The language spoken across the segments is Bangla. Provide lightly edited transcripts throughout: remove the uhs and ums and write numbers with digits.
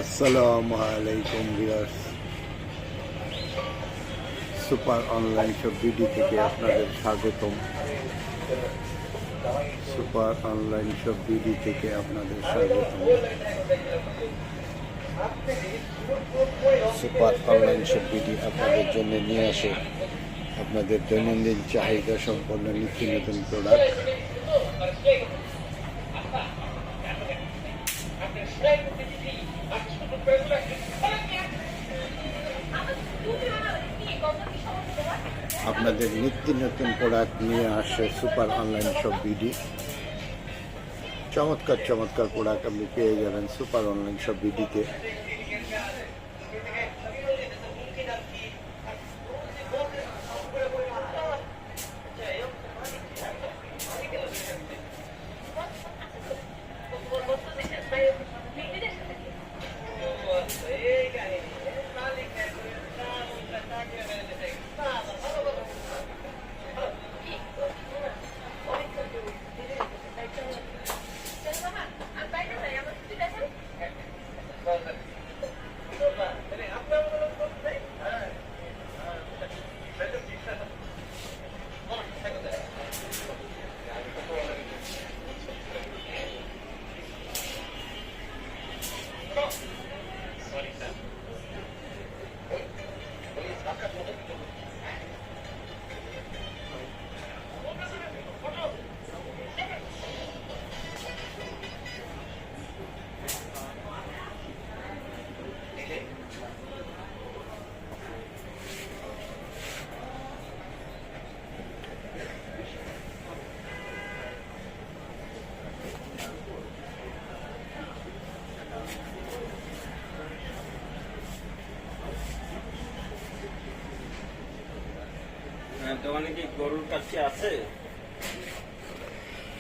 আসসালামু আলাইকুম viewers, super online shop BD থেকে আপনাদের স্বাগতম। সুপার অনলাইন শপ বিডি থেকে আপনাদের স্বাগতম। সুপার অনলাইন শপ বিডি আপনাদের জন্য নিয়ে আসে আপনাদের দৈনন্দিন চাহিদা সম্পন্ন নিত্য নতুন প্রোডাক্ট। আপনাদের নিত্য নতুন প্রোডাক্ট নিয়ে আসে সুপার অনলাইন শপ বিডি। চমৎকার চমৎকার প্রোডাক্ট আপনি পেয়ে যাবেন সুপার অনলাইন শপ বিডিতে।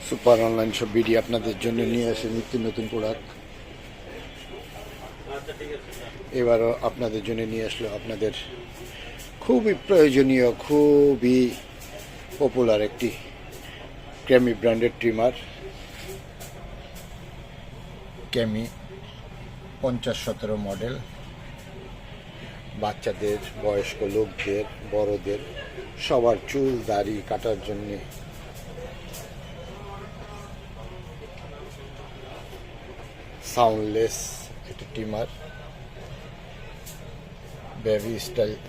সুপার অনলাইন শপ বিডি আপনাদের জন্য নিয়ে আসে নিত্য নতুন প্রোডাক্ট। এবারও আপনাদের জন্য নিয়ে আসলো আপনাদের খুবই প্রয়োজনীয়, খুবই পপুলার একটি ক্যামি ব্র্যান্ডের ট্রিমার। ক্যামি 5017 মডেল। বাচ্চাদের, বয়স্ক লোকদের, বড়দের সবার চুল দাড়ি কাটার জন্যে সাউন্ডলেস একটি ট্রিমার। Baby style